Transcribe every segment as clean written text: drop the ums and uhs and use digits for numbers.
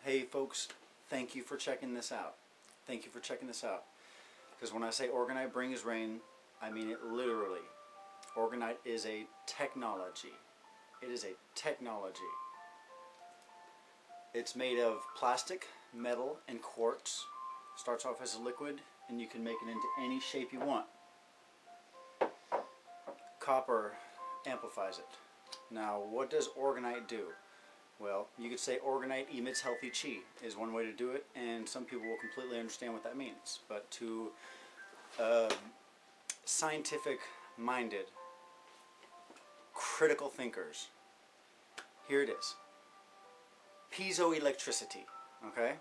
Hey folks, thank you for checking this out. Thank you for checking this out. Because when I say Orgonite brings rain, I mean it literally. Orgonite is a technology. It is a technology. It's made of plastic, metal, and quartz. Starts off as a liquid, and you can make it into any shape you want. Copper amplifies it. Now, what does Orgonite do? Well, you could say Orgonite emits healthy chi is one way to do it, and some people will completely understand what that means. But to scientific-minded, critical thinkers, here it is. Piezoelectricity, okay?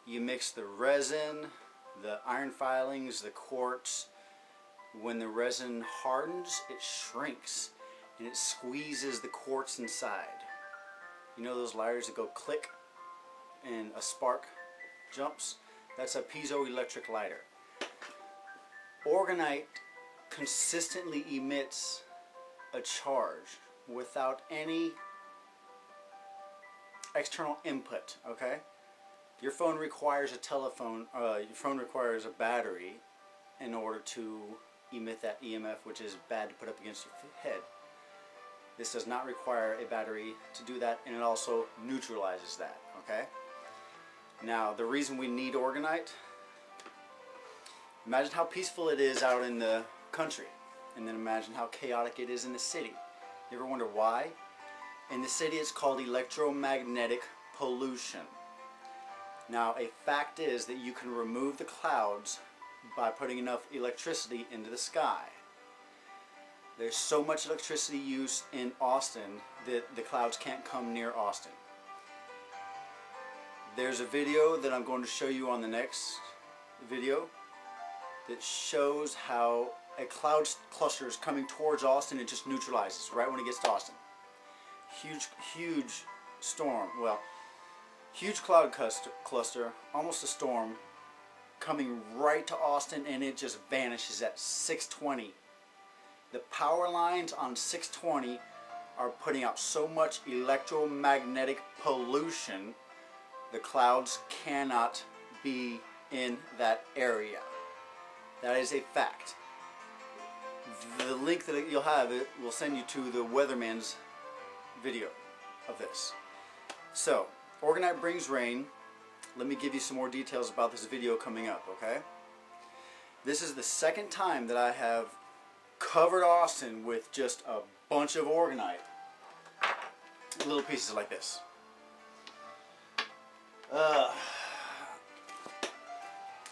You mix the resin, the iron filings, the quartz. When the resin hardens, it shrinks, and it squeezes the quartz inside. You know those lighters that go click and a spark jumps? That's a piezoelectric lighter. Orgonite consistently emits a charge without any external input, okay? Your phone requires a battery in order to emit that EMF, which is bad to put up against your head. This does not require a battery to do that, and it also neutralizes that, okay? Now, the reason we need Orgonite, imagine how peaceful it is out in the country, and then imagine how chaotic it is in the city. You ever wonder why? In the city, it's called electromagnetic pollution. Now, a fact is that you can remove the clouds by putting enough electricity into the sky. There's so much electricity use in Austin that the clouds can't come near Austin. There's a video that I'm going to show you on the next video that shows how a cloud cluster is coming towards Austin and just neutralizes right when it gets to Austin. Huge storm. Well, huge cloud cluster, almost a storm, coming right to Austin, and it just vanishes at 6:20. The power lines on 620 are putting out so much electromagnetic pollution, the clouds cannot be in that area. That is a fact. The link that you'll have, it will send you to the weatherman's video of this. So, Orgonite brings rain. Let me give you some more details about this video coming up, okay? This is the second time that I have covered Austin with just a bunch of Orgonite. Little pieces like this.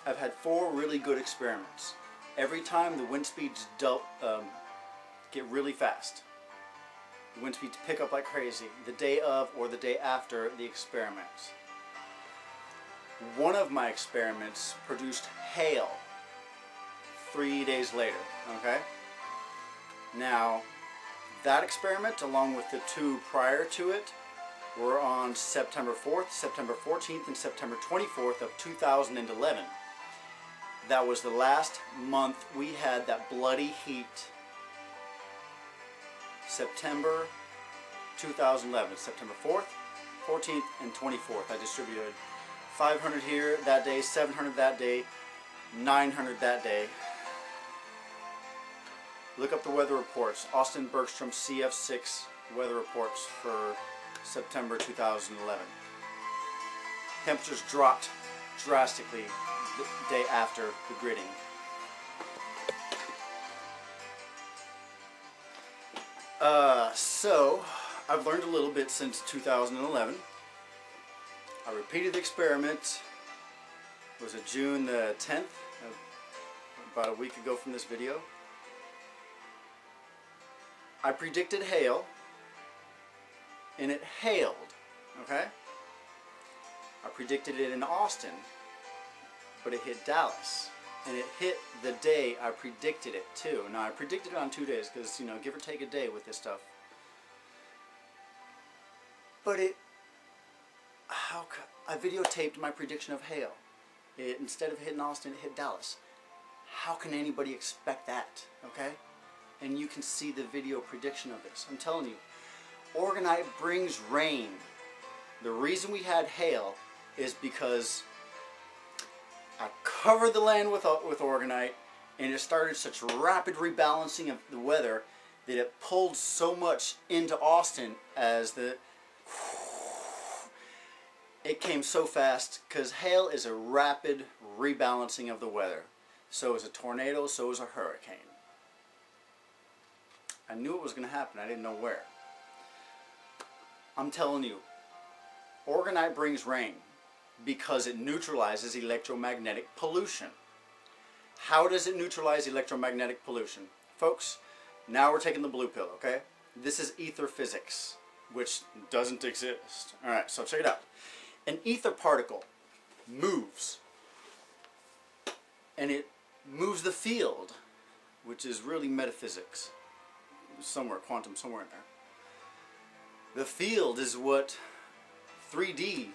I've had 4 really good experiments. Every time the wind speeds get really fast. The wind speeds pick up like crazy the day of or the day after the experiments. One of my experiments produced hail 3 days later, okay? Now, that experiment, along with the 2 prior to it, were on September 4th, September 14th, and September 24th of 2011. That was the last month we had that bloody heat. September 2011, September 4th, 14th, and 24th. I distributed 500 here that day, 700 that day, 900 that day. Look up the weather reports. Austin Bergstrom CF6 weather reports for September 2011. Temperatures dropped drastically the day after the gridding. So, I've learned a little bit since 2011. I repeated the experiment. Was it June the 10th? About a week ago from this video. I predicted hail, and it hailed, okay? I predicted it in Austin, but it hit Dallas, and it hit the day I predicted it too. Now, I predicted it on 2 days, because, you know, give or take a day with this stuff. But I videotaped my prediction of hail. Instead of hitting Austin, it hit Dallas. How can anybody expect that, okay? And you can see the video prediction of this. I'm telling you, Orgonite brings rain. The reason we had hail is because I covered the land with Orgonite, and it started such rapid rebalancing of the weather that it pulled so much into Austin as it came so fast, because hail is a rapid rebalancing of the weather. So is a tornado, so is a hurricane. I knew it was going to happen, I didn't know where. I'm telling you, Orgonite brings rain because it neutralizes electromagnetic pollution. How does it neutralize electromagnetic pollution? Folks, now we're taking the blue pill, okay? This is ether physics, which doesn't exist. Alright, so check it out. An ether particle moves, and it moves the field, which is really metaphysics. Somewhere, quantum, somewhere in there. The field is what 3D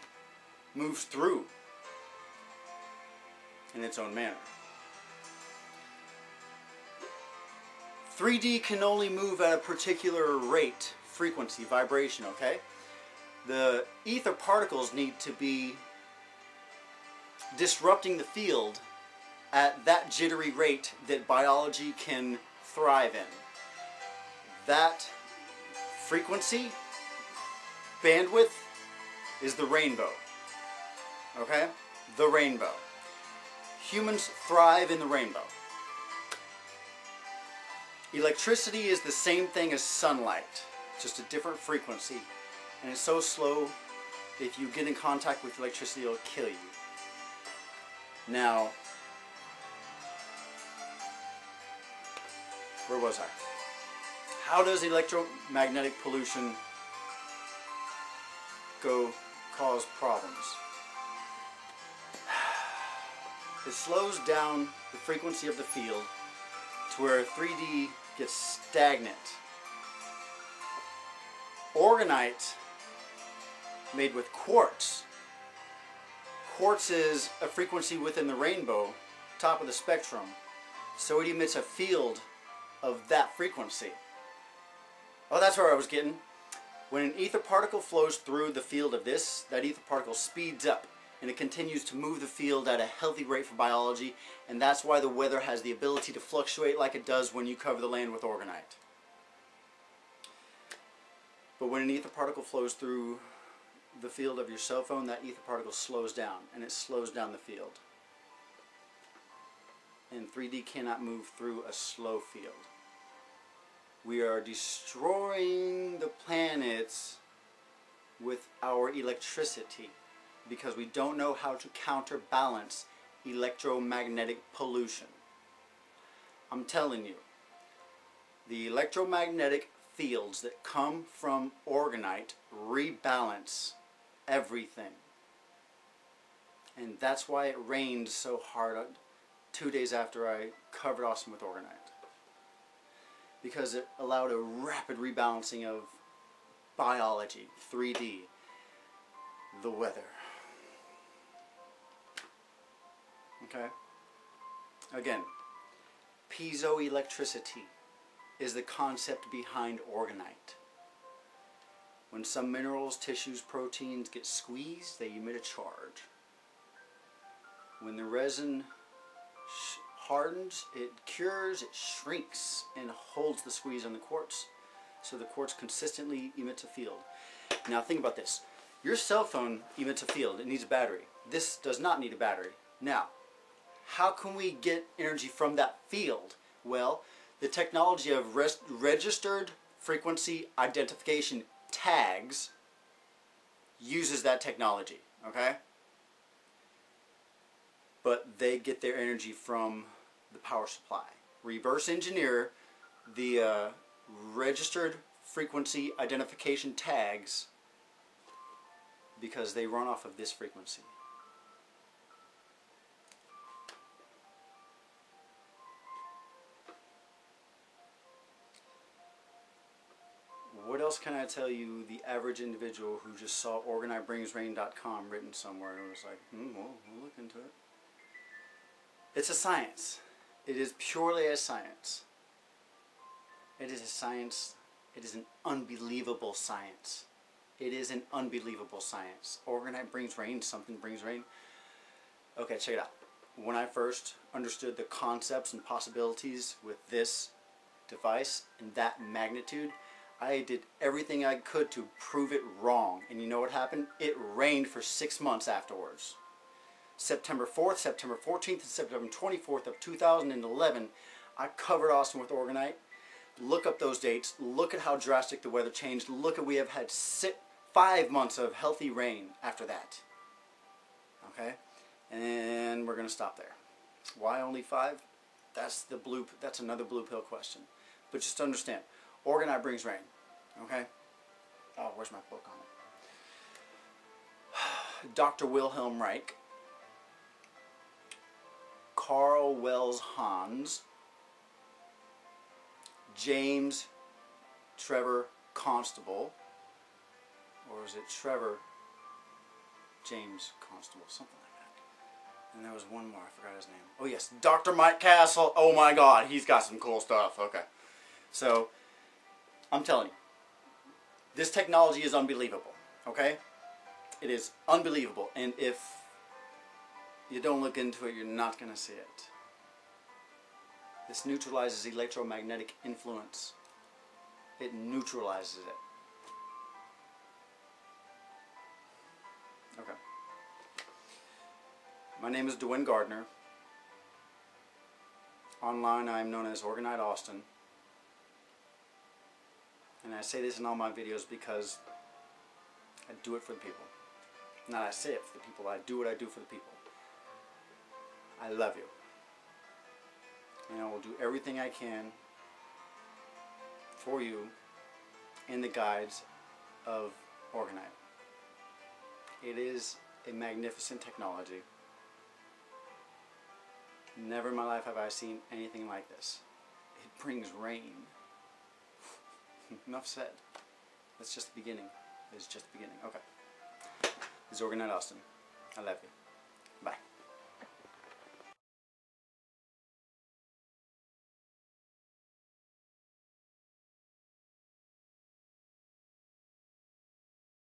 moves through in its own manner. 3D can only move at a particular rate, frequency, vibration, okay? The ether particles need to be disrupting the field at that jittery rate that biology can thrive in. That frequency, bandwidth, is the rainbow. Okay? The rainbow. Humans thrive in the rainbow. Electricity is the same thing as sunlight, just a different frequency. And it's so slow, if you get in contact with electricity, it'll kill you. Now, where was I? How does electromagnetic pollution cause problems? It slows down the frequency of the field to where 3D gets stagnant. Orgonite, made with quartz. Quartz is a frequency within the rainbow, top of the spectrum. So it emits a field of that frequency. Oh, that's where I was getting. When an ether particle flows through the field of this, that ether particle speeds up, and it continues to move the field at a healthy rate for biology, and that's why the weather has the ability to fluctuate like it does when you cover the land with Orgonite. But when an ether particle flows through the field of your cell phone, that ether particle slows down, and it slows down the field. And 3D cannot move through a slow field. We are destroying the planets with our electricity because we don't know how to counterbalance electromagnetic pollution. I'm telling you, the electromagnetic fields that come from Orgonite rebalance everything. And that's why it rained so hard 2 days after I covered Austin with Orgonite. Because it allowed a rapid rebalancing of biology, 3D, the weather. Okay? Again, piezoelectricity is the concept behind Orgonite. When some minerals, tissues, proteins get squeezed, they emit a charge. When the resin hardens, it cures, it shrinks, and holds the squeeze on the quartz. So the quartz consistently emits a field. Now think about this. Your cell phone emits a field. It needs a battery. This does not need a battery. Now, how can we get energy from that field? Well, the technology of registered frequency identification tags uses that technology, okay? But they get their energy from the power supply. Reverse engineer the registered frequency identification tags because they run off of this frequency. What else can I tell you the average individual who just saw OrgoniteBringsRain.com written somewhere and was like, well, we'll look into it. It's a science. It is purely a science. It is a science. It is an unbelievable science. It is an unbelievable science. Orgonite brings rain, something brings rain. Okay, check it out. When I first understood the concepts and possibilities with this device and that magnitude, I did everything I could to prove it wrong. And you know what happened? It rained for 6 months afterwards. September 4th, September 14th, and September 24th of 2011, I covered Austin with Orgonite. Look up those dates. Look at how drastic the weather changed. Look at, we have had 5 months of healthy rain after that. Okay? And we're going to stop there. Why only 5? That's another blue pill question. But just understand, Orgonite brings rain. Okay? Oh, where's my book on it? Dr. Wilhelm Reich, Carl Wells Hans, James Trevor Constable, or is it Trevor James Constable, something like that. And there was one more, I forgot his name. Oh yes, Dr. Mike Castle. Oh my God, he's got some cool stuff. Okay, so I'm telling you, this technology is unbelievable. Okay, it is unbelievable, and if you don't look into it, you're not going to see it. This neutralizes electromagnetic influence. It neutralizes it. Okay. My name is Dwayne Gardner. Online I am known as Orgonite Austin. And I say this in all my videos because I do it for the people. Not I say it for the people, I do what I do for the people. I love you. And I will do everything I can for you in the guides of Orgonite. It is a magnificent technology. Never in my life have I seen anything like this. It brings rain. Enough said. That's just the beginning. It's just the beginning. Okay. This is Orgonite Austin. I love you.